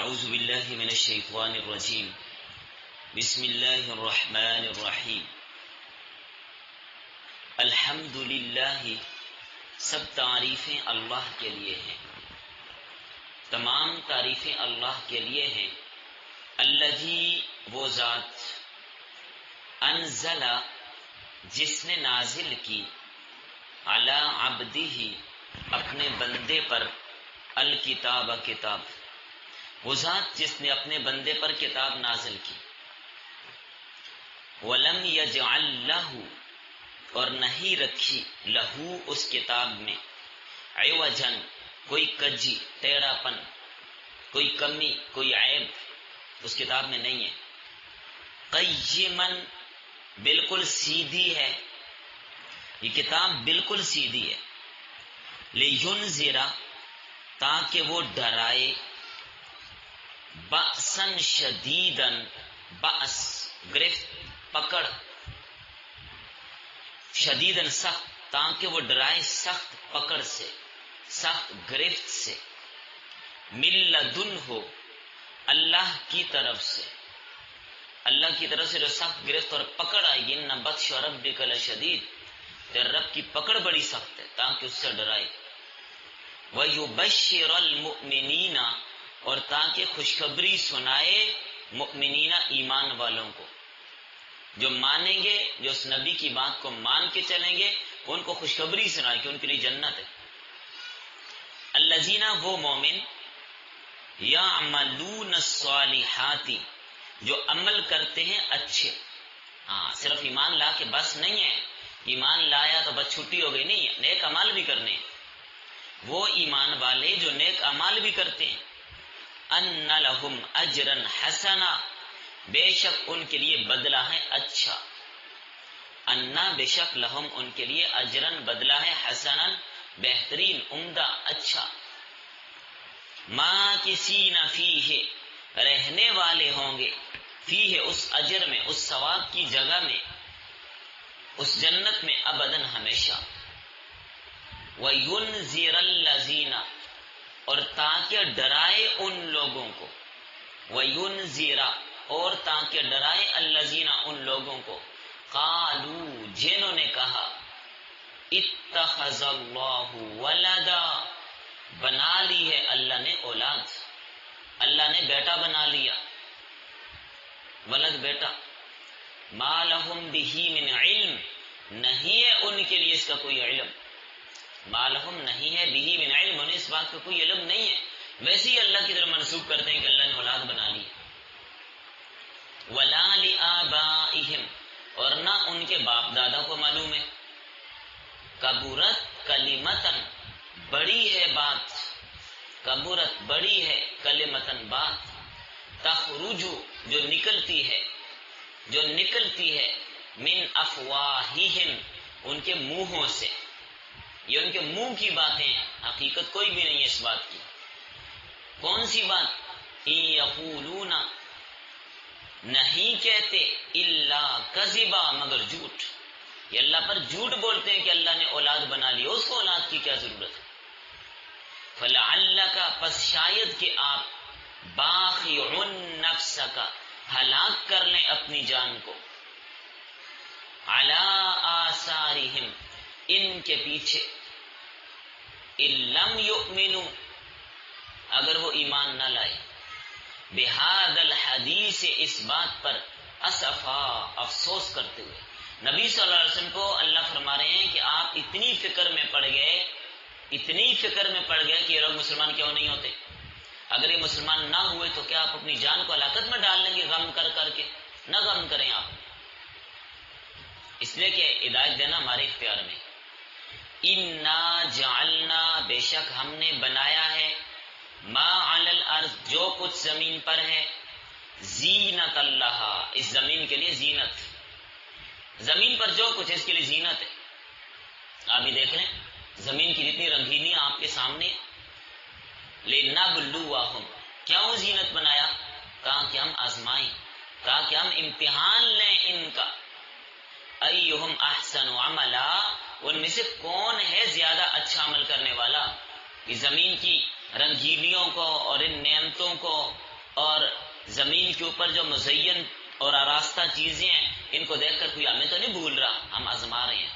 اعوذ باللہ من الشیطان الرجیم بسم اللہ الرحمن الرحیم الحمد للہ، سب تعریفیں اللہ کے لیے ہیں، تمام تعریفیں اللہ کے لیے ہیں۔ الذی، وہ ذات، انزل، جس نے نازل کی، علی عبدہ، اپنے بندے پر، الکتاب، کتاب، وہ ذات جس نے اپنے بندے پر کتاب نازل کی۔ ولم یجعل لہ، اور نہیں رکھی، لہو، اس کتاب میں، عوجا، کوئی کجی، ٹیڑھا پن، کوئی کمی، کوئی عیب اس کتاب میں نہیں ہے۔ قیما، بالکل سیدھی ہے، یہ کتاب بالکل سیدھی ہے۔ لینذر، تاکہ وہ ڈرائے، بأسا شدیدا، بأس، گرفت، پکڑ، شدیداً، سخت، تاکہ وہ ڈرائے سخت پکڑ سے، سخت گرفت سے۔ من لدنہ، اللہ کی طرف سے، اللہ کی طرف سے جو سخت گرفت اور پکڑ آئے گی۔ ان بطش ربک لشدید، تیرے رب کی پکڑ بڑی سخت ہے، تاکہ اس سے ڈرائے۔ وَيُبَشِّرَ الْمُؤْمِنِينَ، اور تاکہ خوشخبری سنائے مؤمنین، ایمان والوں کو، جو مانیں گے، جو اس نبی کی بات کو مان کے چلیں گے، ان کو خوشخبری سنائے کہ ان کے لیے جنت ہے۔ الذین، وہ مومن، یعملون الصالحات، جو عمل کرتے ہیں اچھے۔ ہاں، صرف ایمان لا کے بس نہیں ہے، ایمان لایا تو بس چھٹی ہو گئی، نہیں، نیک اعمال بھی کرنے ہیں۔ وہ ایمان والے جو نیک اعمال بھی کرتے ہیں۔ ان لہم اجرا حسنا، بے شک ان کے لیے بدلہ ہے اچھا۔ انا، بے شک، لہم، ان کے لیے، اجرن، بدلہ ہے، حسنا، بہترین، عمدہ، اچھا۔ ماکثین فیہ، رہنے والے ہوں گے، فیہ، اس اجر میں، اس ثواب کی جگہ میں، اس جنت میں، ابداً، ہمیشہ۔ وَيُنذِرَ الَّذِينَ، اور تاکہ ڈرائے ان لوگوں کو، وَيُنذِرَ، اور تاکہ ڈرائے، الَّذِينَ، ان لوگوں کو، قالوا، جنہوں نے کہا، اتخذ اللہ ولدا، بنا لی ہے اللہ نے اولاد، اللہ نے بیٹا بنا لیا، ولد، بیٹا۔ ما لہم بہ من علم، نہیں ہے ان کے لیے اس کا کوئی علم، ما لہم، نہیں ہے، بہ من علم، انہیں اس بات کا کوئی علم نہیں ہے، ویسے ہی اللہ کی طرف منسوب کرتے ہیں کہ اللہ نے اولاد بنا لی۔ ولا لآبائہم، اور نہ ان کے باپ دادا کو معلوم ہے۔ کبرت کلمتن، بڑی ہے بات، کبرت، بڑی ہے، کلمتن، بات، تخرج، جو نکلتی ہے، جو نکلتی ہے، من افواہہم، ان کے منہوں سے، یہ ان کے منہ کی باتیں ہیں، حقیقت کوئی بھی نہیں ہے اس بات کی۔ کون سی بات؟ ان یقولون، نہیں کہتے، الا کذبا، مگر جھوٹ، یہ اللہ پر جھوٹ بولتے ہیں کہ اللہ نے اولاد بنا لی، اس کو اولاد کی کیا ضرورت ہے۔ فلعلک، پس شاید کہ آپ، باخع نفسک، ہلاک کر لیں اپنی جان کو، علی آثارہم، ان کے پیچھے، ان لم یؤمنوا، اگر وہ ایمان نہ لائے، بہذا الحدیث، اس بات پر، اسفا، افسوس کرتے ہوئے۔ نبی صلی اللہ علیہ وسلم کو اللہ فرما رہے ہیں کہ آپ اتنی فکر میں پڑ گئے، اتنی فکر میں پڑ گئے کہ یہ لوگ مسلمان کیوں نہیں ہوتے، اگر یہ مسلمان نہ ہوئے تو کیا آپ اپنی جان کو ہلاکت میں ڈال لیں گے غم کر کر کے؟ نہ غم کریں آپ، اس لیے کہ ہدایت دینا ہمارے اختیار میں۔ انا جعلنا، بے شک ہم نے بنایا ہے، ما علی الارض، جو کچھ زمین پر ہے، زینت اللہ، اس زمین کے لیے زینت، زمین پر جو کچھ ہے اس کے لیے زینت ہے۔ آپ بھی دیکھ لیں زمین کی جتنی رنگینی آپ کے سامنے، لنبلوہم، کیوں زینت بنایا؟ تاکہ ہم آزمائیں، تاکہ ہم امتحان لیں ان کا، ایہم احسن عملا، ان میں سے کون ہے زیادہ اچھا عمل کرنے والا۔ اس زمین کی رنگینیوں کو اور ان نعمتوں کو اور زمین کے اوپر جو مزین اور آراستہ چیزیں ہیں ان کو دیکھ کر کوئی ہمیں تو نہیں بھول رہا، ہم آزما رہے ہیں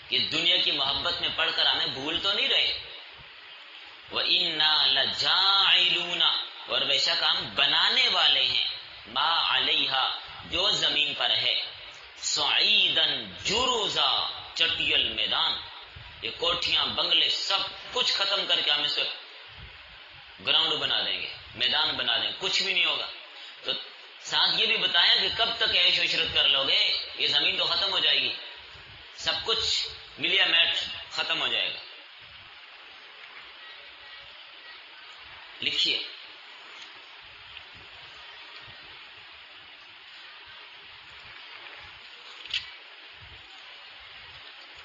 کہ دنیا کی محبت میں پڑھ کر ہمیں بھول تو نہیں رہے۔ وَإِنَّا لَجَاعِلُونَ، اور بے شک ہم بنانے والے ہیں، ما علیہا، جو زمین پر ہے، صعیدن جرزا، چٹیل میدان، یہ کوٹھیاں بنگلے سب کچھ ختم کر کے ہم اس کو گراؤنڈ بنا دیں گے، میدان بنا دیں گے، کچھ بھی نہیں ہوگا۔ تو ساتھ یہ بھی بتایا کہ کب تک عیش و عشرت کر لو گے، یہ زمین تو ختم ہو جائے گی، سب کچھ ملیا میٹ ختم ہو جائے گا۔ لکھیے،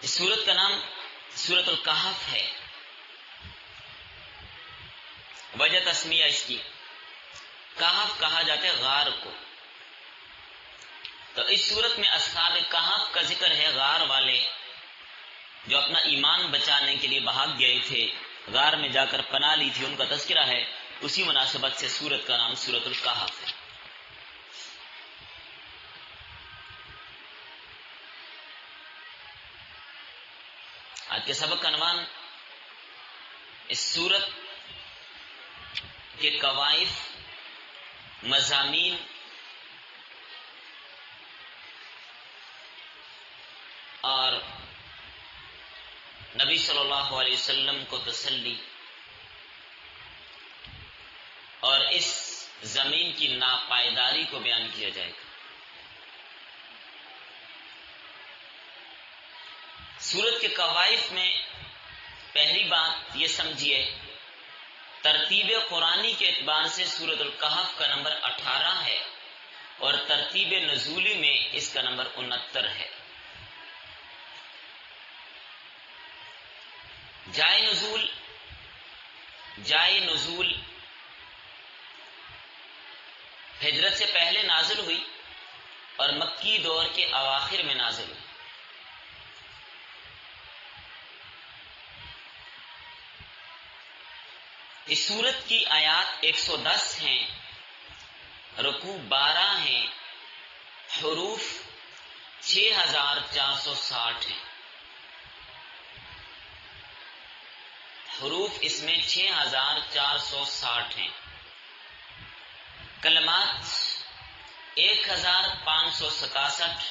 اس سورت کا نام سورت الکہف ہے۔ وجہ تسمیہ اس کی، کہف کہا جاتا ہے غار کو، تو اس صورت میں اصحاب کہف کا ذکر ہے، غار والے جو اپنا ایمان بچانے کے لیے بھاگ گئے تھے، غار میں جا کر پناہ لی تھی، ان کا تذکرہ ہے۔ اسی مناسبت سے سورت کا نام سورت الکہف ہے۔ آج کے سبق کا عنوان اس سورت کے قواعد، مضامین اور نبی صلی اللہ علیہ وسلم کو تسلی اور اس زمین کی ناپائیداری کو بیان کیا جائے گا۔ سورت کے قواعد میں پہلی بات یہ سمجھیے، ترتیب قرآنی کے اعتبار سے سورت الکہف کا نمبر 18 ہے اور ترتیب نزولی میں اس کا نمبر 69 ہے۔ جائے نزول ہجرت سے پہلے نازل ہوئی اور مکی دور کے اواخر میں نازل ہوئی۔ اس سورت کی آیات 110 ہیں، رکوع 12 ہیں، حروف 6460 ہیں، حروف اس میں 6460 ہیں، کلمات 1567۔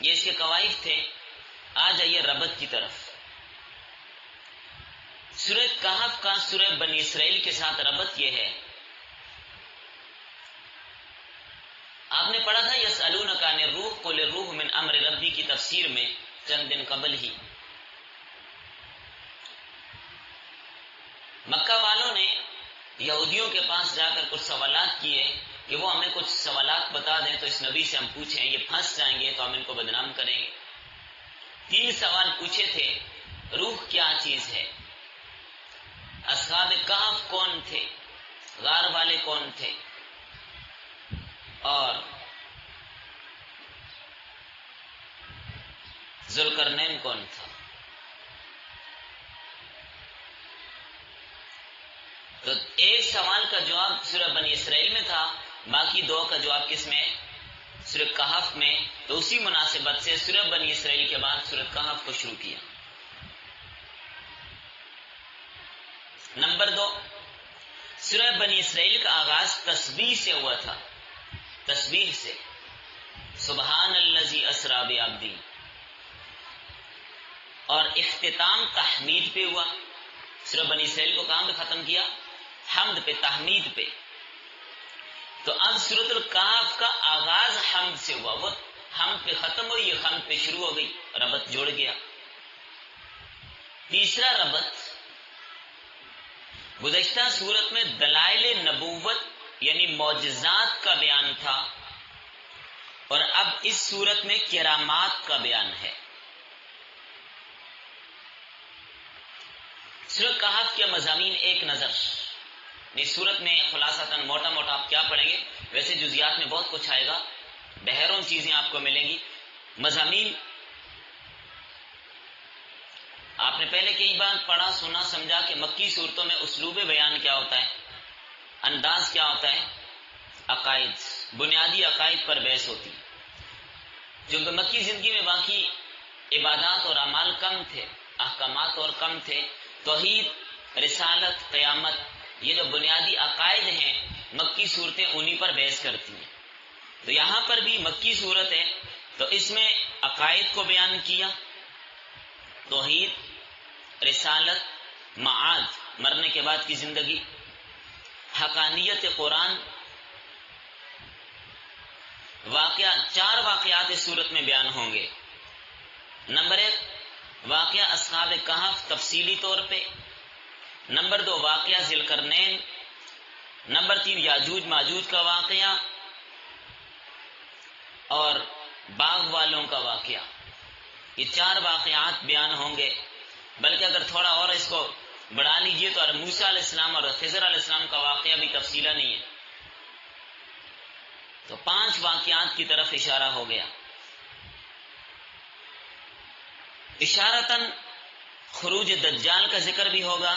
یہ اس کے قواعد تھے۔ آ جائیے ربط کی طرف۔ سورہ کہف کا سورہ بنی اسرائیل کے ساتھ ربط یہ ہے، آپ نے پڑھا تھا یسألونک عن الروح قل الروح من امر ربی کی تفسیر میں چند دن قبل ہی۔ مکہ والوں نے یہودیوں کے پاس جا کر کچھ سوالات کیے کہ وہ ہمیں کچھ سوالات بتا دیں تو اس نبی سے ہم پوچھیں، یہ پھنس جائیں گے تو ہم ان کو بدنام کریں گے۔ 3 سوال پوچھے تھے، روح کیا چیز ہے، اصحاب کہف کون تھے، غار والے کون تھے، اور ذوالقرنین کون تھا۔ تو ایک سوال کا جواب سورہ بنی اسرائیل میں تھا، باقی 2 کا جواب کس میں، سورہ کہف میں۔ تو اسی مناسبت سے سورہ بنی اسرائیل کے بعد سورہ کہف کو شروع کیا۔ نمبر 2، سورہ بنی اسرائیل کا آغاز تسبیح سے ہوا تھا، تسبیح سے، سبحان الذی اسری بعبدہ، اور اختتام تحمید پہ ہوا۔ سورہ بنی اسرائیل کو کہاں پہ ختم کیا، حمد پہ، تحمید پہ۔ تو اب سورۃ الکہف کا آغاز حمد سے ہوا، وہ حمد پہ ختم ہوئی، یہ حمد پہ شروع ہو گئی، ربط جوڑ گیا۔ تیسرا ربط، گزشتہ سورت میں دلائل نبوت یعنی معجزات کا بیان تھا، اور اب اس سورت میں کرامات کا بیان ہے۔ سورۃ کہف کے مضامین ایک نظر، اس سورت میں خلاصتاً موٹا موٹا آپ کیا پڑھیں گے، ویسے جزیات میں بہت کچھ آئے گا، بہروں چیزیں آپ کو ملیں گی۔ مضامین آپ نے پہلے کئی بار پڑھا سنا سمجھا کہ مکی صورتوں میں اسلوب بیان کیا ہوتا ہے، انداز کیا ہوتا ہے، عقائد، بنیادی عقائد پر بحث ہوتی ہے. کیونکہ مکی زندگی میں باقی عبادات اور اعمال کم تھے، احکامات اور کم تھے، توحید، رسالت، قیامت، یہ جو بنیادی عقائد ہیں مکی صورتیں انہی پر بحث کرتی ہیں. تو یہاں پر بھی مکی صورت ہے تو اس میں عقائد کو بیان کیا، توحید، رسالت، معاد، مرنے کے بعد کی زندگی، حقانیت قرآن، چار واقعات اس صورت میں بیان ہوں گے. نمبر 1 واقعہ اصحاب کہف تفصیلی طور پہ، نمبر 2 واقعہ ذی القرنین، نمبر 3 یاجوج ماجوج کا واقعہ اور باغ والوں کا واقعہ. یہ 4 واقعات بیان ہوں گے. بلکہ اگر تھوڑا اور اس کو بڑھا لیجئے تو موسیٰ علیہ السلام اور خضر علیہ السلام کا واقعہ بھی تفصیلا نہیں ہے، تو 5 واقعات کی طرف اشارہ ہو گیا. اشارتاً خروج دجال کا ذکر بھی ہوگا،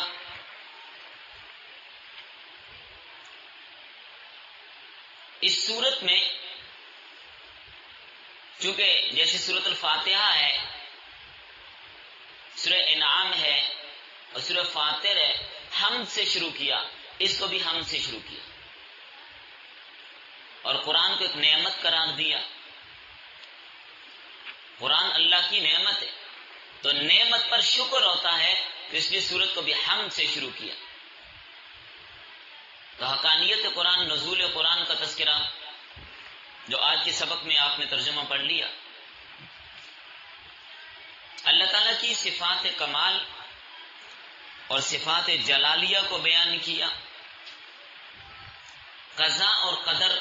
اس صورت میں چونکہ جیسے سورۃ الفاتحہ ہے، سورہ انعام ہے اور سورہ فاطر ہے، حمد سے شروع کیا، اس کو بھی حمد سے شروع کیا اور قرآن کو ایک نعمت قرار دیا. قرآن اللہ کی نعمت ہے تو نعمت پر شکر ہوتا ہے، تو اس لیے سورت کو بھی حمد سے شروع کیا. تو حقانیت قرآن، نزول قرآن کا تذکرہ جو آج کے سبق میں آپ نے ترجمہ پڑھ لیا. اللہ تعالیٰ کی صفات کمال اور صفات جلالیہ کو بیان کیا، قضاء اور قدر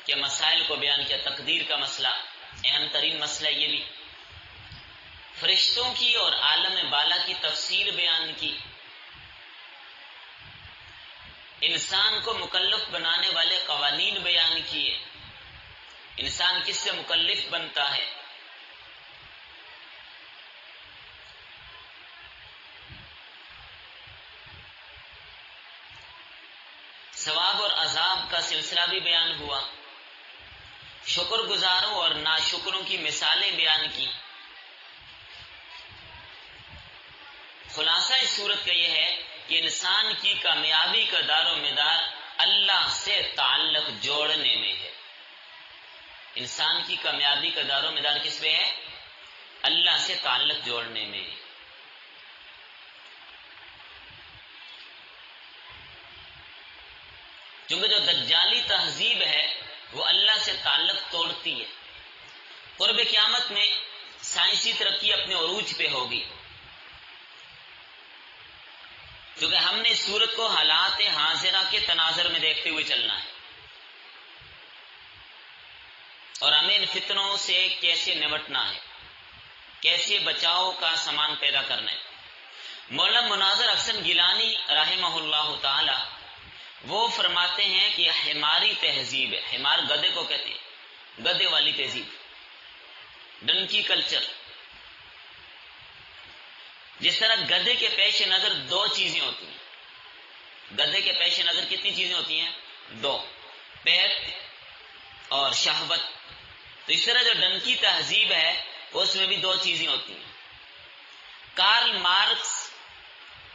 کے مسائل کو بیان کیا. تقدیر کا مسئلہ اہم ترین مسئلہ، یہ بھی فرشتوں کی اور عالم بالا کی تفسیر بیان کی، انسان کو مکلف بنانے والے قوانین بیان کیے، انسان کس سے مکلف بنتا ہے، ثواب اور عذاب کا سلسلہ بھی بیان ہوا، شکر گزاروں اور ناشکروں کی مثالیں بیان کی. خلاصہ اس صورت کا یہ ہے کہ انسان کی کامیابی کا دار و مدار اللہ سے تعلق جوڑنے میں ہے. انسان کی کامیابی کا دار و مدار کس پہ ہے؟ اللہ سے تعلق جوڑنے میں. کیونکہ جو دجالی تہذیب ہے وہ اللہ سے تعلق توڑتی ہے. قرب قیامت میں سائنسی ترقی اپنے عروج پہ ہوگی، کیونکہ ہم نے اس صورت کو حالات حاضرہ کے تناظر میں دیکھتے ہوئے چلنا ہے اور ہمیں ان فتنوں سے کیسے نمٹنا ہے، کیسے بچاؤ کا سامان پیدا کرنا ہے. مولانا مناظر احسن گیلانی رحمہ اللہ تعالی وہ فرماتے ہیں کہ حماری تہذیب ہے. حمار گدے کو کہتے ہیں، گدے والی تہذیب، ڈنکی کلچر. جس طرح گدے کے پیش نظر 2 چیزیں ہوتی ہیں، گدے کے پیش نظر کتنی چیزیں ہوتی ہیں؟ 2، پیٹ اور شہوت. تو اس طرح جو ڈنکی تہذیب ہے اس میں بھی 2 چیزیں ہوتی ہیں. کارل مارکس،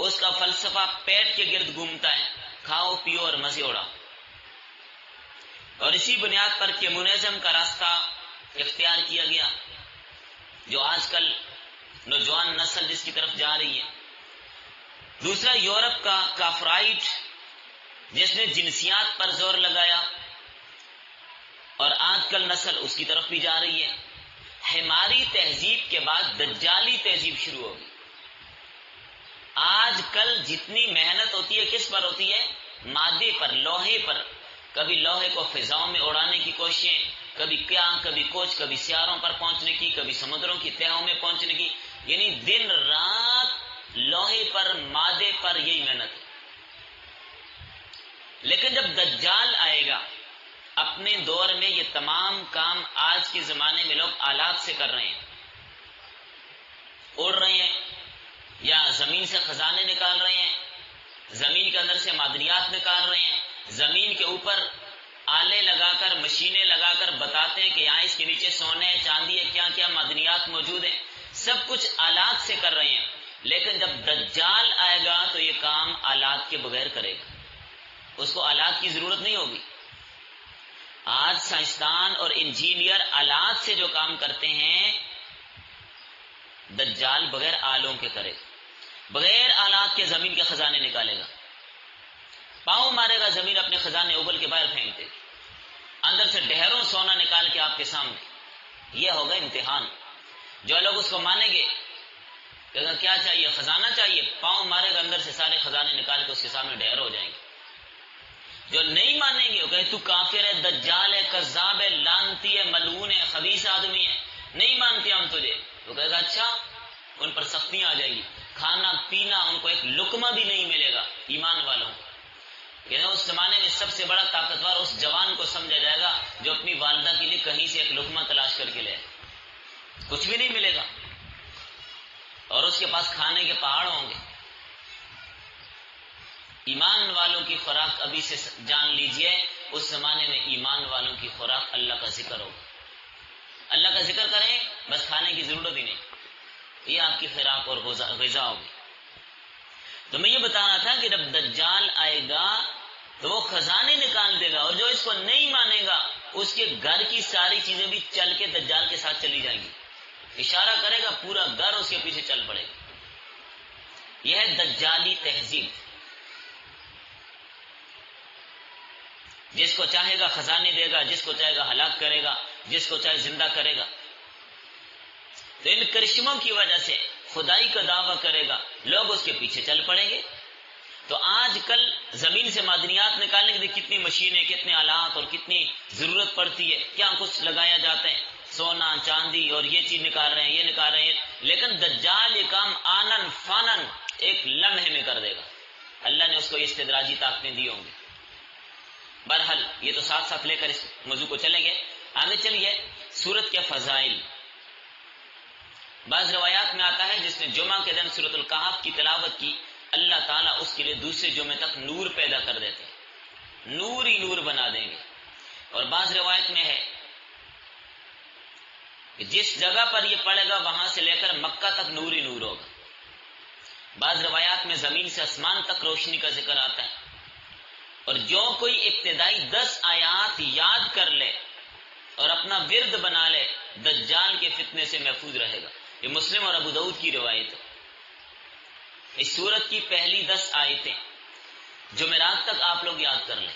اس کا فلسفہ پیٹ کے گرد گھومتا ہے، کھاؤ پیو اور مزے اڑاؤ، اور اسی بنیاد پر کمیونزم کا راستہ اختیار کیا گیا جو آج کل نوجوان نسل جس کی طرف جا رہی ہے. دوسرا یورپ کا کافرائٹ جس نے جنسیات پر زور لگایا اور آج کل نسل اس کی طرف بھی جا رہی ہے. حماری تہذیب کے بعد دجالی تہذیب شروع ہوگی. آج کل جتنی محنت ہوتی ہے کس پر ہوتی ہے؟ مادے پر، لوہے پر. کبھی لوہے کو فضاؤں میں اڑانے کی کوششیں، کبھی کیا، کبھی کچھ، کبھی سیاروں پر پہنچنے کی، کبھی سمندروں کی تہوں میں پہنچنے کی، یعنی دن رات لوہے پر، مادے پر یہی محنت ہے. لیکن جب دجال آئے گا اپنے دور میں یہ تمام کام آج کے زمانے میں لوگ آلات سے کر رہے ہیں، اڑ رہے ہیں، یا زمین سے خزانے نکال رہے ہیں، زمین کے اندر سے معدنیات نکال رہے ہیں، زمین کے اوپر آلے لگا کر مشینیں لگا کر بتاتے ہیں کہ یہاں اس کے نیچے سونے چاندی ہے، کیا کیا معدنیات موجود ہیں، سب کچھ آلات سے کر رہے ہیں. لیکن جب دجال آئے گا تو یہ کام آلات کے بغیر کرے گا، اس کو آلات کی ضرورت نہیں ہوگی. آج سائنسدان اور انجینئر آلات سے جو کام کرتے ہیں، دجال بغیر آلوں کے کرے گا، بغیر آلات کے زمین کے خزانے نکالے گا، پاؤں مارے گا، زمین اپنے خزانے اگل کے باہر پھینک دے گی، اندر سے ڈھیروں سونا نکال کے آپ کے سامنے. یہ ہوگا امتحان. جو لوگ اس کو مانیں گے کہ اگر کیا چاہیے، خزانہ چاہیے، پاؤں مارے گا، اندر سے سارے خزانے نکال کے اس کے سامنے ڈھیر ہو جائیں گے. جو نہیں مانیں گے وہ کہے تو کافر ہے، دجال ہے، کذاب ہے، لعنتی ہے، ملعون ہے، خبیث آدمی ہے، نہیں مانتے ہم تجھے. وہ کہے گا اچھا، ان پر سختیاں آ جائیں گی، کھانا پینا، ان کو ایک لقمہ بھی نہیں ملے گا. ایمان والوں کو اس زمانے میں سب سے بڑا طاقتور اس جوان کو سمجھا جائے گا جو اپنی والدہ کے لیے کہیں سے ایک لقمہ تلاش کر کے لے، کچھ بھی نہیں ملے گا اور اس کے پاس کھانے کے پہاڑ ہوں گے. ایمان والوں کی خوراک ابھی سے جان لیجئے، اس زمانے میں ایمان والوں کی خوراک اللہ کا ذکر ہوگا. اللہ کا ذکر کریں بس، کھانے کی ضرورت ہی نہیں، یہ آپ کی خوراک اور غذا ہوگی. تو میں یہ بتا رہا تھا کہ جب دجال آئے گا تو وہ خزانے نکال دے گا، اور جو اس کو نہیں مانے گا اس کے گھر کی ساری چیزیں بھی چل کے دجال کے ساتھ چلی جائیں گی. اشارہ کرے گا، پورا گھر اس کے پیچھے چل پڑے گا. یہ ہے دجالی تہذیب. جس کو چاہے گا خزانے دے گا، جس کو چاہے گا ہلاک کرے گا، جس کو چاہے زندہ کرے گا. تو ان کرشموں کی وجہ سے خدائی کا دعویٰ کرے گا، لوگ اس کے پیچھے چل پڑیں گے. تو آج کل زمین سے معدنیات نکالنے کے لیے کتنی مشینیں، کتنے آلات اور کتنی ضرورت پڑتی ہے، کیا کچھ لگایا جاتا ہے، سونا چاندی اور یہ چیز نکال رہے ہیں، یہ نکال رہے ہیں. لیکن دجال یہ کام آنن فانن ایک لمحے میں کر دے گا. اللہ نے اس کو استدراجی طاقتیں دی ہوں گی. بہرحال یہ تو ساتھ ساتھ لے کر اس موضوع کو چلیں گے. آگے چلیے. سورت کے فضائل. بعض روایات میں آتا ہے جس نے جمعہ کے دن سورۃ الکہف کی تلاوت کی، اللہ تعالیٰ اس کے لیے دوسرے جمعے تک نور پیدا کر دیتے ہیں، نور ہی نور بنا دیں گے. اور بعض روایت میں ہے کہ جس جگہ پر یہ پڑے گا وہاں سے لے کر مکہ تک نور ہی نور ہوگا. بعض روایات میں زمین سے آسمان تک روشنی کا ذکر آتا ہے. اور جو کوئی ابتدائی 10 آیات یاد کر لے اور اپنا ورد بنا لے، دجال کے فتنے سے محفوظ رہے گا. یہ مسلم اور ابو داؤد کی روایت ہے. اس سورت کی پہلی 10 آیتیں جمعرات تک آپ لوگ یاد کر لیں،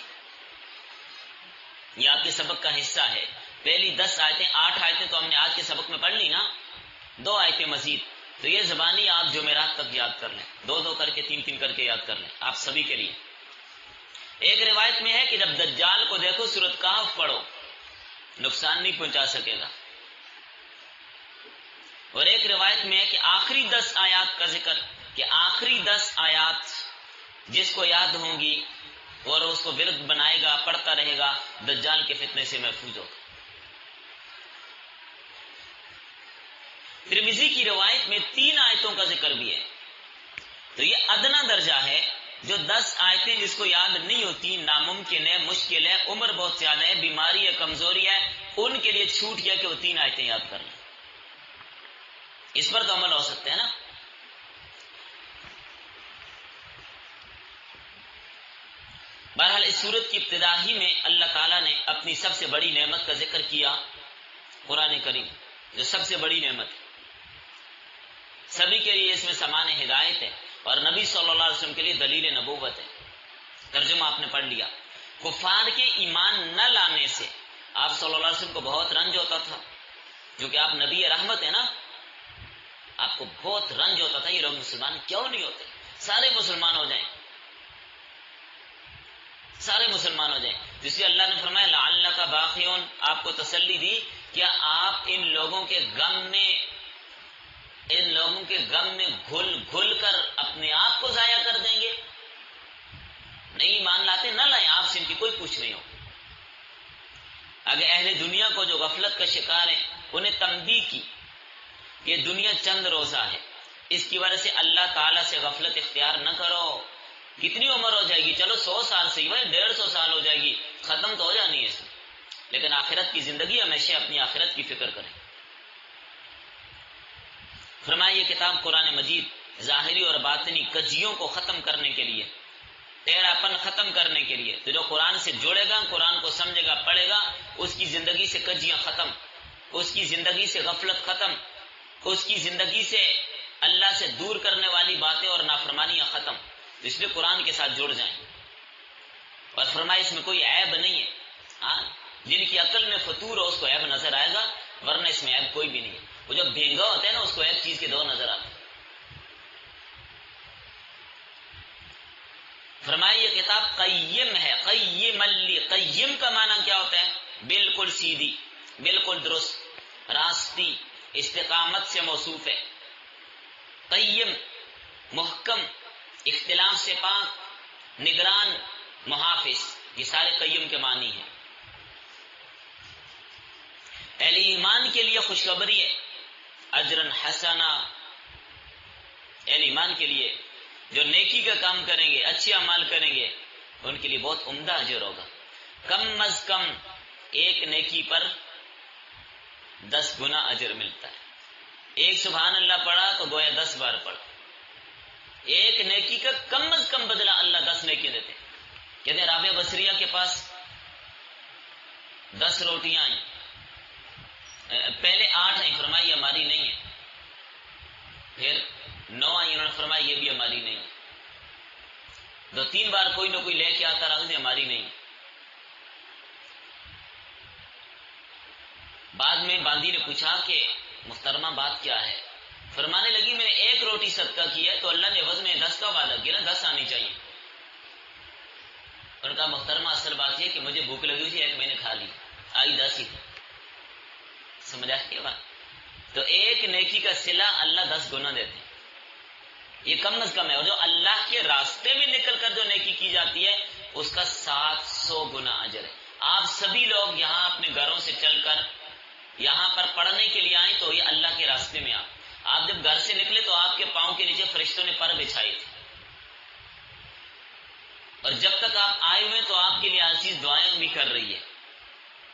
یہ آپ کے سبق کا حصہ ہے. پہلی 10 آیتیں، 8 آیتیں تو ہم نے آج کے سبق میں پڑھ لی نا، 2 آیتیں مزید. تو یہ زبانی آپ جمعرات تک یاد کر لیں، 2 کر کے 3 کر کے یاد کر لیں، آپ سبھی کے لیے. ایک روایت میں ہے کہ جب دجال کو دیکھو سورۃ کہف پڑھو، نقصان نہیں پہنچا سکے گا. اور ایک روایت میں ہے کہ آخری 10 آیات کا ذکر، کہ آخری 10 آیات جس کو یاد ہوں گی اور اس کو ورد بنائے گا، پڑھتا رہے گا، دجال کے فتنے سے محفوظ ہوگا. ترمذی کی روایت میں 3 آیتوں کا ذکر بھی ہے. تو یہ ادنا درجہ ہے. جو 10 آیتیں جس کو یاد نہیں ہوتی، ناممکن ہے، مشکل ہے، عمر بہت زیادہ ہے، بیماری ہے، کمزوری ہے، ان کے لیے چھوٹ گیا کہ وہ 3 آیتیں یاد کر لیں. اس پر تو عمل ہو سکتے ہیں نا. بہرحال اس سورت کی ابتدا ہی میں اللہ تعالیٰ نے اپنی سب سے بڑی نعمت کا ذکر کیا، قرآن کریم جو سب سے بڑی نعمت ہے. سبھی کے لیے اس میں سامان ہدایت ہے اور نبی صلی اللہ علیہ وسلم کے لیے دلیل نبوت ہے. ترجمہ آپ نے پڑھ لیا. کفار کے ایمان نہ لانے سے آپ صلی اللہ علیہ وسلم کو بہت رنج ہوتا تھا، کیونکہ آپ نبی رحمت ہیں نا، آپ کو بہت رنج ہوتا تھا یہ لوگ مسلمان کیوں نہیں ہوتے، سارے مسلمان ہو جائیں، سارے مسلمان ہو جائیں. جس لیے اللہ نے فرمایا لعلک باخع، آپ کو تسلی دی، کیا آپ ان لوگوں کے غم میں گھل گھل کر اپنے آپ کو ضائع کر دیں گے؟ نہیں ایمان لاتے نہ لائیں، آپ سے ان کی کوئی پوچھ نہیں ہو. اگر اہل دنیا کو جو غفلت کا شکار ہیں انہیں تنبیہ کی کہ دنیا چند روزہ ہے، اس کی وجہ سے اللہ تعالیٰ سے غفلت اختیار نہ کرو. کتنی عمر ہو جائے گی، چلو 100 سال سے 150 سال ہو جائے گی، ختم تو ہو جانی ہے اس میں، لیکن آخرت کی زندگی ہمیشہ اپنی آخرت کی فکر کریں. فرمایا یہ کتاب قرآن مجید ظاہری اور باطنی کجیوں کو ختم کرنے کے لیے، ٹیڑھا پن ختم کرنے کے لیے. تو جو قرآن سے جڑے گا، قرآن کو سمجھے گا، پڑھے گا، اس کی زندگی سے کجیاں ختم، اس کی زندگی سے غفلت ختم، اس کی زندگی سے اللہ سے دور کرنے والی باتیں اور نافرمانیاں ختم. تو اس لیے قرآن کے ساتھ جڑ جائیں. اور فرمایا اس میں کوئی عیب نہیں ہے. ہاں، جن کی عقل میں فطور ہو اس کو عیب نظر آئے گا، ورنہ اس میں عیب کوئی بھی نہیں ہے. وہ جو بھینگا ہوتا ہے نا، اس کو ایک چیز کے دو نظر آتے ہیں. فرمایا یہ کتاب قیم ہے، قیم لی. قیم کا معنی کیا ہوتا ہے؟ بالکل سیدھی، بالکل درست، راستی، استقامت سے موصوف ہے. قیم، محکم، اختلاف سے پاک، نگران، محافظ، یہ سارے قیم کے معنی ہیں. اہل ایمان کے لیے خوشخبری ہے، اجرن حسنا. اہل ایمان کے لیے جو نیکی کا کام کریں گے، اچھے اعمال کریں گے، ان کے لیے بہت عمدہ اجر ہوگا. کم از کم ایک نیکی پر 10 گنا اجر ملتا ہے. ایک سبحان اللہ پڑھا تو گویا 10 بار پڑھا. ایک نیکی کا کم از کم بدلہ اللہ 10 نیکی دیتے. کہتے ہیں رابعہ بصریہ کے پاس 10 روٹیاں آئیں، پہلے 8 آئیں، فرمائی ہماری نہیں ہے. پھر 9 آئیں، انہوں نے فرمایا یہ بھی ہماری نہیں ہے. 2-3 بار کوئی نہ کوئی لے کے آتا رہا، ہماری نہیں. بعد میں باندی نے پوچھا کہ محترمہ بات کیا ہے؟ فرمانے لگی میں نے 1 روٹی صدقہ کی ہے تو اللہ نے عوض میں 10 کا وعدہ کیا نا، 10 آنی چاہیے. انہوں نے کہا محترمہ اصل بات یہ کہ مجھے بھوک لگی تھی، 1 میں نے کھا لی، آئی 10 ہی تھی. سمجھا کیا بات؟ تو ایک نیکی کا صلہ اللہ 10 گنا دیتے ہیں. یہ کم از کم ہے. اور جو اللہ کے راستے میں نکل کر جو نیکی کی جاتی ہے اس کا 700 گنا اجر ہے. آپ سبھی لوگ یہاں اپنے گھروں سے چل کر یہاں پر پڑھنے کے لیے آئیں تو یہ اللہ کے راستے میں آپ جب گھر سے نکلے تو آپ کے پاؤں کے نیچے فرشتوں نے پر بچھائی تھی، اور جب تک آپ آئے ہوئے تو آپ کے لیے ہر چیز دعائیں بھی کر رہی ہے.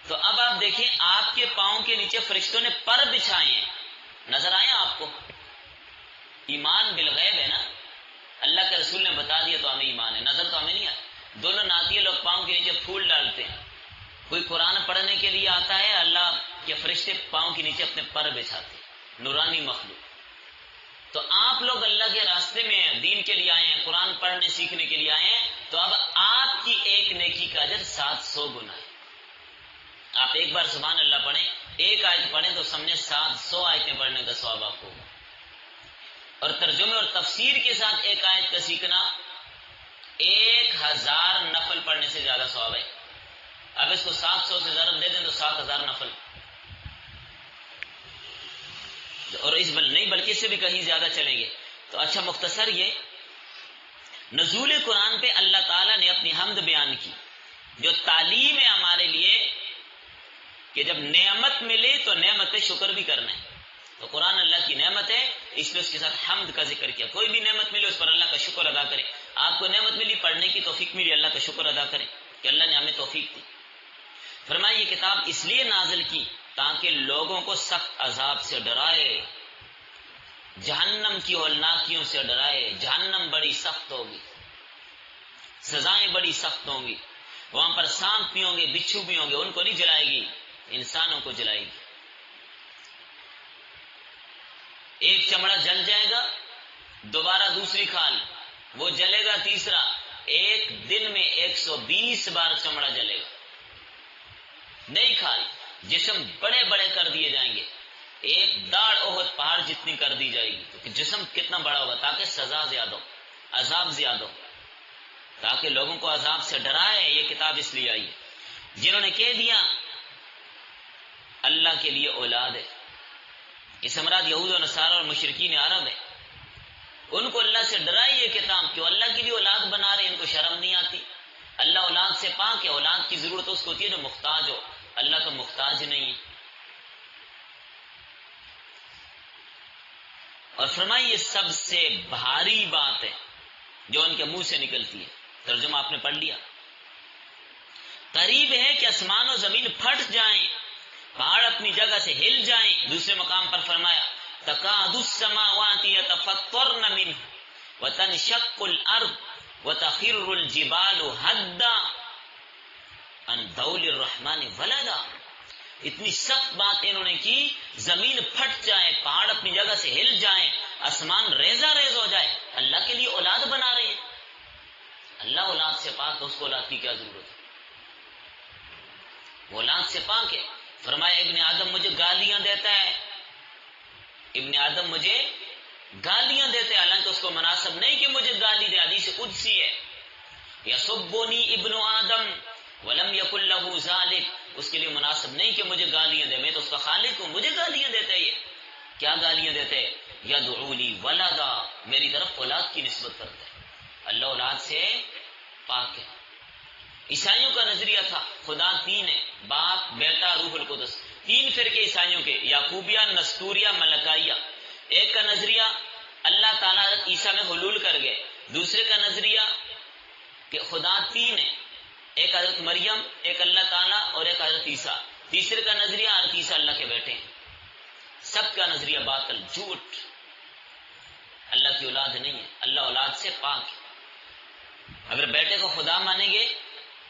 تو اب آپ دیکھیں آپ کے پاؤں کے نیچے فرشتوں نے پر بچھائے ہیں. نظر آئے آپ کو؟ ایمان بالغیب ہے نا، اللہ کے رسول نے بتا دیا تو ہمیں ایمان ہے، نظر تو ہمیں نہیں آتا. دونوں نعتیہ لوگ پاؤں کے نیچے پھول ڈالتے ہیں. کوئی قرآن پڑھنے کے لیے آتا ہے، اللہ کے فرشتے پاؤں کے نیچے اپنے پر بچھاتے ہیں، نورانی مخلوق. تو آپ لوگ اللہ کے راستے میں دین کے لیے آئے ہیں، قرآن پڑھنے سیکھنے کے لیے آئے ہیں، تو اب آپ کی ایک نیکی کا اجر 700 گنا ہے. آپ ایک بار سبحان اللہ پڑھیں، ایک آیت پڑھیں تو سمجھیں 700 آیتیں پڑھنے کا ثواب آپ کو ہوگا. اور ترجمے اور تفسیر کے ساتھ ایک آیت کا سیکھنا 1000 نفل پڑھنے سے زیادہ ثواب ہے. اب اس کو 700 سے ضرب دے دیں تو 7000 نفل، اور اس نہیں بلکہ اس سے بھی کہیں زیادہ چلیں گے. تو اچھا مختصر یہ نزول قرآن پہ اللہ تعالیٰ نے اپنی حمد بیان کی، جو تعلیم ہے ہمارے لیے کہ جب نعمت ملے تو نعمت پہ شکر بھی کرنا ہے. تو قرآن اللہ کی نعمت ہے، اس لیے اس کے ساتھ حمد کا ذکر کیا. کوئی بھی نعمت ملے اس پر اللہ کا شکر ادا کرے. آپ کو نعمت ملی پڑھنے کی توفیق ملی، اللہ کا شکر ادا کریں کہ اللہ نے ہمیں توفیق دی. فرمایا یہ کتاب اس لیے نازل کی تاکہ لوگوں کو سخت عذاب سے ڈرائے، جہنم کی ہولناکیوں سے ڈرائے. جہنم بڑی سخت ہوگی، سزائیں بڑی سخت ہوں گی، وہاں پر سانپ بھی ہوں گے، بچھو بھی ہوں گے. ان کو نہیں جلائے گی، انسانوں کو جلائے گی. ایک چمڑا جل جائے گا، دوبارہ دوسری کھال، وہ جلے گا تیسرا. ایک دن میں 120 بار چمڑا جلے گا. نئی کھال، جسم بڑے بڑے کر دیے جائیں گے. ایک داڑ احد پہاڑ جتنی کر دی جائے گی. تو جسم کتنا بڑا ہوگا تاکہ سزا زیادہ ہو، عذاب زیادہ ہو، تاکہ لوگوں کو عذاب سے ڈرائے. یہ کتاب اس لیے آئی ہے. جنہوں نے کہہ دیا اللہ کے لیے اولاد ہے، اس مراد یہود و نصارہ اور مشرکین عرب ہے، ان کو اللہ سے ڈرائی یہ کتاب کہ اللہ کی بھی اولاد بنا رہے، ان کو شرم نہیں آتی. اللہ اولاد سے پاک ہے، اولاد کی ضرورت اس کو ہوتی ہے جو محتاج ہو، اللہ تو محتاج نہیں ہے. اور فرمایا یہ سب سے بھاری بات ہے جو ان کے منہ سے نکلتی ہے. ترجمہ آپ نے پڑھ لیا. قریب ہے کہ آسمان و زمین پھٹ جائیں، پہاڑ اپنی جگہ سے ہل جائیں. دوسرے مقام پر فرمایا تکاد السماوات یتفطرن منہ وتنشق الارض وتخر الجبال هدا ان دعوا للرحمن ولدا. اتنی سخت بات انہوں نے کی، زمین پھٹ جائے، پہاڑ اپنی جگہ سے ہل جائیں، آسمان ریزہ ریز ہو جائے. اللہ کے لیے اولاد بنا رہے ہیں. اللہ اولاد سے پاک ہے، اس کو اولاد کی کیا ضرورت ہے؟ وہ اولاد سے پاک ہے. فرمایا ابن آدم مجھے گالیاں دیتا ہے، ابن آدم مجھے گالیاں دیتے ہیں، حالانکہ اس کو مناسب نہیں کہ مجھے گالی دے. حدیث قدسی ہے یسبنی ابن آدم ولم یکن لہ ذالک. اس کے لیے مناسب نہیں کہ مجھے گالیاں دے، میں تو اس کا خالق ہوں، مجھے گالیاں دیتا ہے. یہ کیا گالیاں دیتے ہیں؟ یدعو لی ولدا، میری طرف اولاد کی نسبت کرتا ہے. اللہ اولاد سے پاک ہے. عیسائیوں کا نظریہ تھا خدا تین ہے، باپ بیٹا روح القدس. تین فرقے عیسائیوں کے، یعقوبیہ، نستوریہ، ملکائیہ. ایک کا نظریہ اللہ تعالیٰ حضرت عیسیٰ میں حلول کر گئے. دوسرے کا نظریہ کہ خدا تین ہے، ایک حضرت مریم، ایک اللہ تعالیٰ اور ایک حضرت عیسیٰ. تیسرے کا نظریہ حضرت عیسیٰ اللہ کے بیٹے ہیں. سب کا نظریہ باطل، جھوٹ. اللہ کی اولاد نہیں ہے، اللہ اولاد سے پاک ہے. اگر بیٹے کو خدا مانیں گے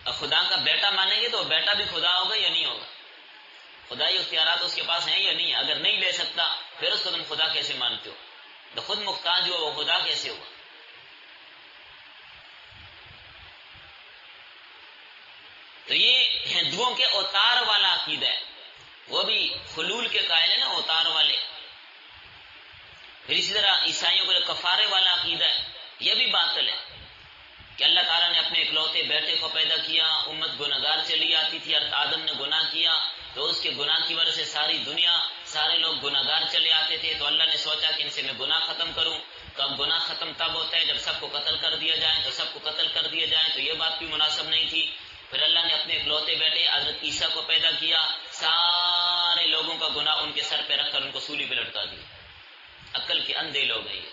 اور خدا کا بیٹا مانیں گے تو بیٹا بھی خدا ہوگا یا نہیں ہوگا؟ خدائی اختیارات اس کے پاس ہیں یا نہیں؟ اگر نہیں لے سکتا پھر اس کو تم خدا کیسے مانتے ہو؟ تو خود محتاج ہوا وہ خدا کیسے ہوا؟ تو یہ ہندوؤں کے اوتار والا عقیدہ ہے، وہ بھی حلول کے قائل ہیں نا، اوتار والے. پھر اسی طرح عیسائیوں کو جو کفارے والا عقیدہ ہے، یہ بھی باطل ہے کہ اللہ تعالیٰ نے اپنے اکلوتے بیٹے کو پیدا کیا، امت گناہگار چلی آتی تھی، حضرت آدم نے گناہ کیا تو اس کے گناہ کی وجہ سے ساری دنیا، سارے لوگ گناہگار چلے آتے تھے. تو اللہ نے سوچا کہ ان سے میں گناہ ختم کروں. تو اب گناہ ختم تب ہوتا ہے جب سب کو قتل کر دیا جائے، تو سب کو قتل کر دیا جائے تو یہ بات بھی مناسب نہیں تھی. پھر اللہ نے اپنے اکلوتے بیٹے حضرت عیسیٰ کو پیدا کیا، سارے لوگوں کا گناہ ان کے سر پہ رکھ کر ان کو سولی پہ لٹکا دیا. عقل کے اندھے لوگ ہیں یہ،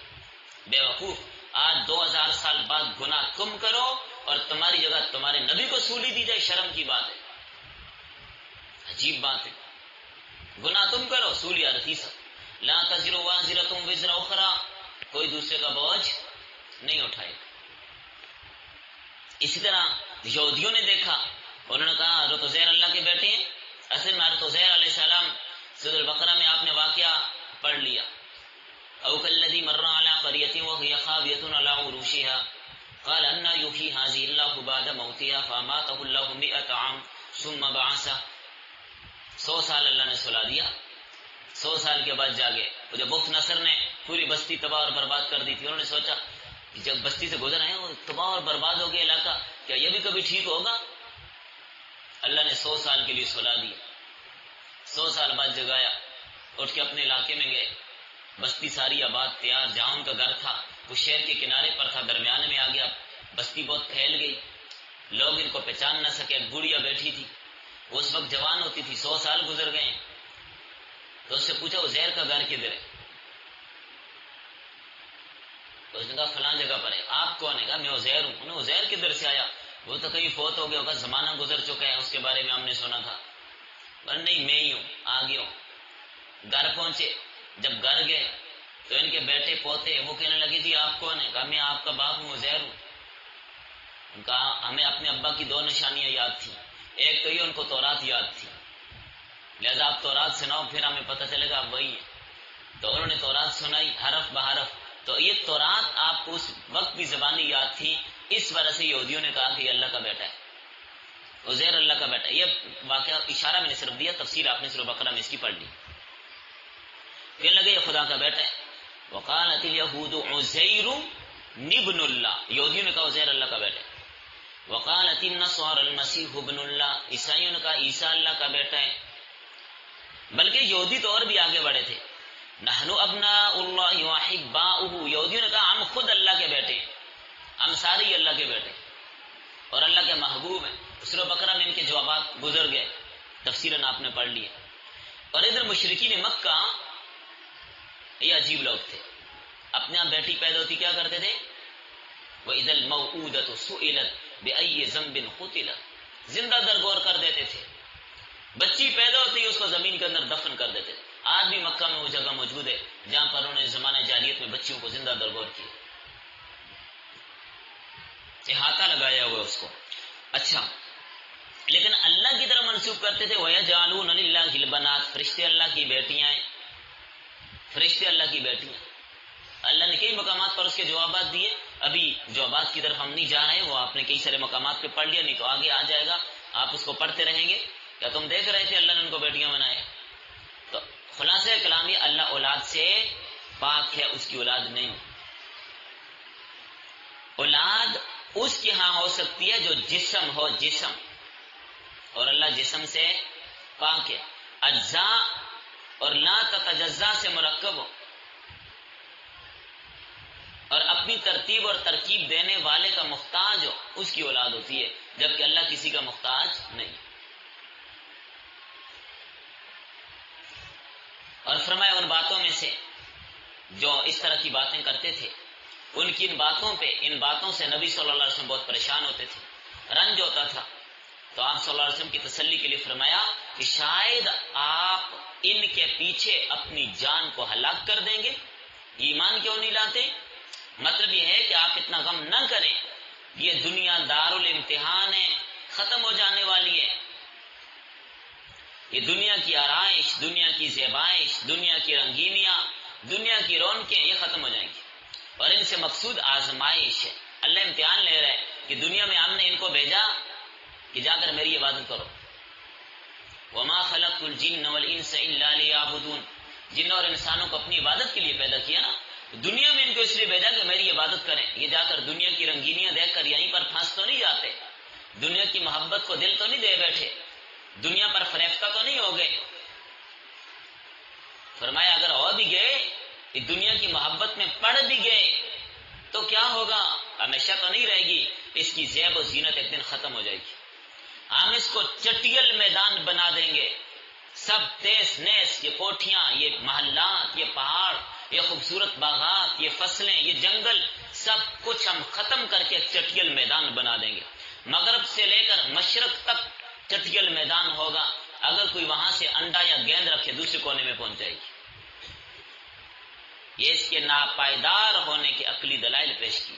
بے وقوف. آج 2000 سال بعد گناہ تم کرو اور تمہاری جگہ تمہارے نبی کو سولی دی جائے، شرم کی بات ہے، عجیب بات ہے. گناہ تم کرو، سولی حضرت عیسیٰ. لا تزر وازرۃ وزر اخرى، کوئی دوسرے کا بوجھ نہیں اٹھائے. اسی طرح یہودیوں نے دیکھا، انہوں نے کہا حضرت عزیر اللہ کے بیٹے ہیں. اصل میں حضرت عزیر علیہ السلام سورۃ البقرہ میں آپ نے واقعہ پڑھ لیا. او کالذی مر علی قریۃ وہی خاویۃ علی عروشها قال ان یحیی هذه الله بعد موتها فاماته الله 100 عام ثم بعثه. 100 سال اللہ نے سلا دیا، 100 سال کے بعد جاگے. وہ جب بخت نصر نے پوری بستی تباہ اور برباد کر دی تھی، انہوں نے سوچا کہ جب بستی سے گزر آئے اور تباہ اور برباد ہو گیا علاقہ، کیا یہ بھی کبھی ٹھیک ہوگا؟ اللہ نے 100 سال کے لیے سلا دیا. 100 سال بعد جگایا، اٹھ کے اپنے علاقے میں گئے. بستی ساری آباد تیار، جہاں ان کا گھر تھا وہ شہر کے کنارے پر تھا، درمیانے میں آ گیا. بستی بہت پھیل گئی، لوگ ان کو پہچان نہ سکے. بوڑھیا بیٹھی تھی، وہ اس وقت جوان ہوتی تھی. 100 سال گزر گئے. تو اس سے پوچھا عزیر کا گھر کدھر ہے؟ تو اس نے کہا فلاں جگہ پر ہے. آپ کون ہے؟ کہا میں عزیر ہوں. انہیں عزیر کدھر سے آیا؟ وہ تو کہیں فوت ہو گیا ہوگا، زمانہ گزر چکا ہے، اس کے بارے میں ہم نے سنا تھا. پر نہیں، میں ہی ہوں، آ گیا ہوں. گھر پہنچے، جب گھر گئے تو ان کے بیٹے پوتے وہ کہنے لگے جی آپ کون ہیں؟ کہا میں آپ کا باپ ہوں، عزیر ہوں. کہا ہمیں اپنے ابا کی 2 نشانیاں یاد تھیں. ایک تو یہ ان کو تورات یاد تھی، لہذا آپ تورات سناؤ پھر ہمیں پتہ چلے گا آپ وہی ہیں. تو انہوں نے تورات سنائی حرف بحرف. تو یہ تورات آپ کو اس وقت بھی زبانی یاد تھی، اس وجہ سے یہودیوں نے کہا کہ یہ اللہ کا بیٹا ہے، عزیر اللہ کا بیٹا ہے. یہ واقعہ اشارہ میں نے صرف دیا، تفسیر آپ نے سورۃ بقرہ میں اس کی پڑھ لی. کہنے لگے یہ خدا کا بیٹا ہے. وقالت الیہود عزیر ابن اللہ، یہودیوں نے کہا عزیر اللہ کا بیٹا ہے. وقالت النصارى المسیح ابن اللہ، عیسائیوں نے کہا عیسیٰ اللہ کا بیٹا ہے. بلکہ یہودی تو اور بھی آگے بڑھے تھے. نحن ابناء اللہ واحباؤہ، یہودیوں نے کہا ہم خود اللہ کے بیٹے ہیں، ہم سارے اللہ کے بیٹے اور اللہ کے محبوب ہیں. سورۃ بقرہ میں ان کے جوابات گزر گئے، تفسیراً آپ نے پڑھ لی. اور ادھر مشرکین مکہ یہ عجیب لوگ تھے. اپنے آپ بیٹی پیدا ہوتی کیا کرتے تھے؟ وَإِذَا الْمَوْءُودَةُ سُئِلَتْ بِأَيِّ ذَنبٍ قُتِلَتْ، زندہ درگور کر دیتے تھے. بچی پیدا ہوتی ہے اس کو زمین کے اندر دفن کر دیتے تھے. آج بھی مکہ میں وہ جگہ موجود ہے جہاں پر انہوں نے زمانہ جاہلیت میں بچیوں کو زندہ درگور کیا، احاطہ لگایا ہوا اس کو. اچھا، لیکن اللہ کی طرف منسوب کرتے تھے وَيَجْعَلُونَ لِلَّهِ الْبَنَاتِ، فرشتے اللہ کی بیٹیاں ہیں، فرشتے اللہ کی بیٹیاں. اللہ نے کئی مقامات پر اس کے جوابات دیے. ابھی جوابات کی طرف ہم نہیں جا رہے، وہ آپ نے کئی سارے مقامات پہ پڑھ لیا، نہیں تو آگے آ جائے گا، آپ اس کو پڑھتے رہیں گے. کیا تم دیکھ رہے تھے اللہ نے ان کو بیٹیاں بنایا؟ تو خلاصہ کلام یہ اللہ اولاد سے پاک ہے، اس کی اولاد نہیں. اولاد اس کے ہاں ہو سکتی ہے جو جسم ہو، جسم، اور اللہ جسم سے پاک ہے. اجزاء اور لا تتجزا سے مرکب ہو اور اپنی ترتیب اور ترکیب دینے والے کا محتاج ہو، اس کی اولاد ہوتی ہے، جبکہ اللہ کسی کا محتاج نہیں. اور فرمایا ان باتوں میں سے جو اس طرح کی باتیں کرتے تھے، ان کی ان باتوں سے نبی صلی اللہ علیہ وسلم بہت پریشان ہوتے تھے، رنج ہوتا تھا. تو آپ صلی اللہ علیہ وسلم کی تسلی کے لیے فرمایا کہ شاید آپ ان کے پیچھے اپنی جان کو ہلاک کر دیں گے. ایمان کیوں نہیں لاتے؟ مطلب یہ ہے کہ آپ اتنا غم نہ کریں، یہ دنیا دارالامتحان ہے، ختم ہو جانے والی ہے. یہ دنیا کی آرائش، دنیا کی زیبائش، دنیا کی رنگینیاں، دنیا کی رونقیں، یہ ختم ہو جائیں گی. اور ان سے مقصود آزمائش ہے. اللہ امتحان لے رہا ہے کہ دنیا میں ہم نے ان کو بھیجا کہ جا کر میری عبادت کرو. وما خلقت الجن والانس الا ليعبدون، جن اور انسانوں کو اپنی عبادت کے لیے پیدا کیا نا، دنیا میں ان کو اس لیے بھیجا کہ میری عبادت کریں. یہ جا کر دنیا کی رنگینیاں دیکھ کر یہیں پر پھنس تو نہیں جاتے، دنیا کی محبت کو دل تو نہیں دے بیٹھے، دنیا پر فریفتہ تو نہیں ہو گئے. فرمایا اگر ہو بھی گئے، دنیا کی محبت میں پڑ بھی گئے تو کیا ہوگا؟ ہمیشہ تو نہیں رہے گی. اس کی زیب و زینت ایک دن ختم ہو جائے گی. ہم اس کو چٹیل میدان بنا دیں گے. سب تیس نیس، یہ کوٹھیاں، یہ محلات، یہ پہاڑ، یہ خوبصورت باغات، یہ فصلیں، یہ جنگل، سب کچھ ہم ختم کر کے چٹیل میدان بنا دیں گے. مغرب سے لے کر مشرق تک چٹیل میدان ہوگا. اگر کوئی وہاں سے انڈا یا گیند رکھے دوسرے کونے میں پہنچ جائے گی. یہ اس کے ناپائیدار ہونے کے عقلی دلائل پیش کی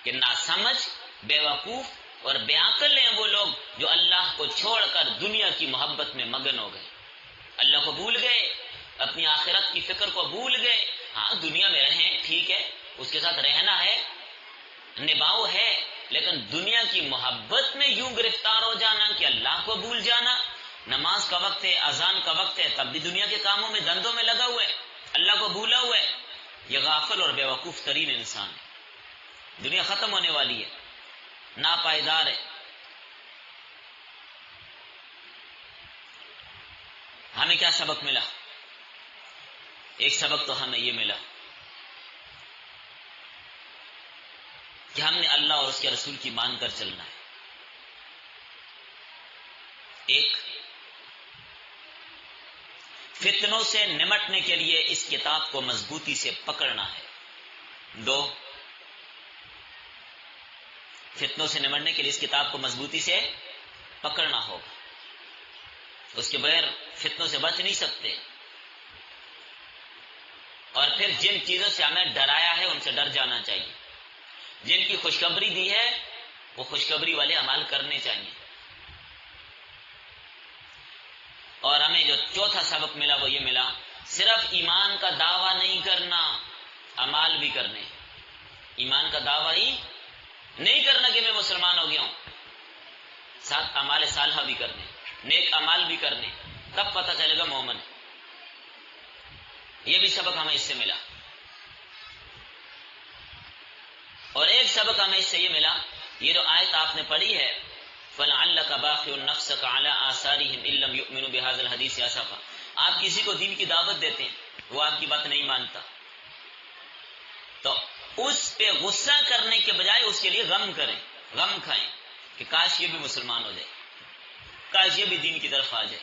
کہ ناسمجھ، بے وقوف اور بے عقل ہیں وہ لوگ جو اللہ کو چھوڑ کر دنیا کی محبت میں مگن ہو گئے. اللہ کو بھول گئے، اپنی آخرت کی فکر کو بھول گئے. ہاں دنیا میں رہیں، ٹھیک ہے، اس کے ساتھ رہنا ہے، نباؤ ہے، لیکن دنیا کی محبت میں یوں گرفتار ہو جانا کہ اللہ کو بھول جانا. نماز کا وقت ہے، اذان کا وقت ہے، تب بھی دنیا کے کاموں میں دندوں میں لگا ہوا ہے، اللہ کو بھولا ہوا ہے. یہ غافل اور بے وقوف ترین انسان ہے. دنیا ختم ہونے والی ہے، ناپائیدار ہے. ہمیں کیا سبق ملا؟ ایک سبق تو ہمیں یہ ملا کہ ہم نے اللہ اور اس کے رسول کی مان کر چلنا ہے. ایک، فتنوں سے نمٹنے کے لیے اس کتاب کو مضبوطی سے پکڑنا ہے. دو، فتنوں سے نمٹنے کے لیے اس کتاب کو مضبوطی سے پکڑنا ہوگا، اس کے بغیر فتنوں سے بچ نہیں سکتے. اور پھر جن چیزوں سے ہمیں ڈرایا ہے ان سے ڈر جانا چاہیے. جن کی خوشخبری دی ہے وہ خوشخبری والے عمل کرنے چاہیے. اور ہمیں جو چوتھا سبق ملا وہ یہ ملا، صرف ایمان کا دعویٰ نہیں کرنا، اعمال بھی کرنے. ایمان کا دعویٰ ہی نہیں کرنا کہ میں مسلمان ہو گیا ہوں، ساتھ اعمال صالحہ بھی کرنے، نیک اعمال بھی کرنے، تب پتہ چلے گا مومن. یہ بھی سبق ہمیں اس سے ملا. اور ایک سبق ہمیں اس سے یہ ملا، یہ جو آیت آپ نے پڑھی ہے فَلَعَلَّكَ بَاخِعٌ نَفْسَكَ عَلَىٰ آثَارِهِمْ إِن لَّمْ يُؤْمِنُوا بِهَٰذَا الْحَدِيثِ أَسَفًا. آپ کسی کو دین کی دعوت دیتے ہیں، وہ آپ کی بات نہیں مانتا، تو اس پہ غصہ کرنے کے بجائے اس کے لیے غم کریں، غم کھائیں کہ کاش یہ بھی مسلمان ہو جائے، کاش یہ بھی دین کی طرف آ جائے.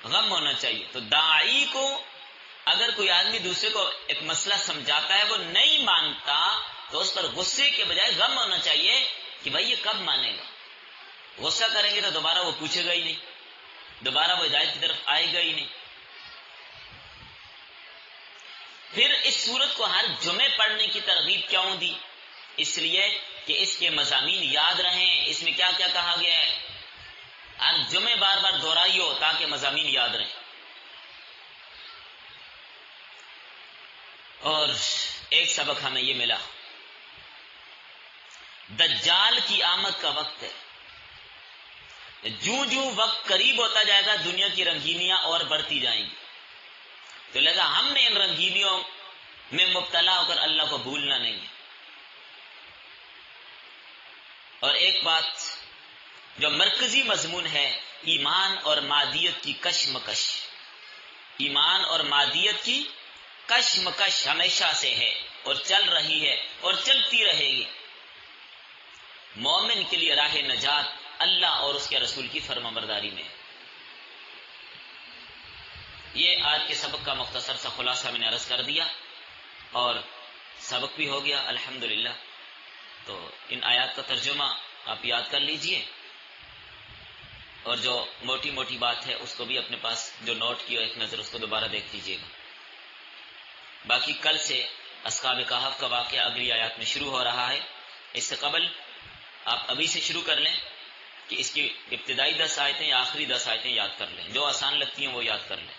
غم ہونا چاہیے. تو داعی کو اگر کوئی آدمی دوسرے کو ایک مسئلہ سمجھاتا ہے وہ نہیں مانتا تو اس پر غصے کے بجائے غم ہونا چاہیے کہ بھائی یہ کب مانے گا. غصہ کریں گے تو دوبارہ وہ پوچھے گا ہی نہیں, دوبارہ وہ ہدایت کی طرف آئے گا ہی نہیں. پھر اس سورت کو ہر جمعے پڑھنے کی ترغیب کیوں دی؟ اس لیے کہ اس کے مضامین یاد رہیں. اس میں کیا کیا کہا گیا ہے, ہر جمعے بار بار دہرائیو تاکہ مضامین یاد رہیں. اور ایک سبق ہمیں یہ ملا, دجال کی آمد کا وقت ہے. جوں جوں وقت قریب ہوتا جائے گا دنیا کی رنگینیاں اور بڑھتی جائیں گی. تو لہذا ہم نے ان رنگینیوں میں مبتلا ہو کر اللہ کو بھولنا نہیں ہے. اور ایک بات جو مرکزی مضمون ہے, ایمان اور مادیت کی کشمکش. ایمان اور مادیت کی کشمکش ہمیشہ سے ہے اور چل رہی ہے اور چلتی رہے گی. مومن کے لیے راہ نجات اللہ اور اس کے رسول کی فرمانبرداری میں. یہ آج کے سبق کا مختصر سا خلاصہ میں نے عرض کر دیا اور سبق بھی ہو گیا الحمدللہ. تو ان آیات کا ترجمہ آپ یاد کر لیجئے اور جو موٹی موٹی بات ہے اس کو بھی اپنے پاس جو نوٹ کیا ایک نظر اس کو دوبارہ دیکھ لیجئے گا. باقی کل سے اصحاب کہف کا واقعہ اگلی آیات میں شروع ہو رہا ہے. اس سے قبل آپ ابھی سے شروع کر لیں کہ اس کی ابتدائی 10 آیتیں یا آخری 10 آیتیں یاد کر لیں, جو آسان لگتی ہیں وہ یاد کر لیں.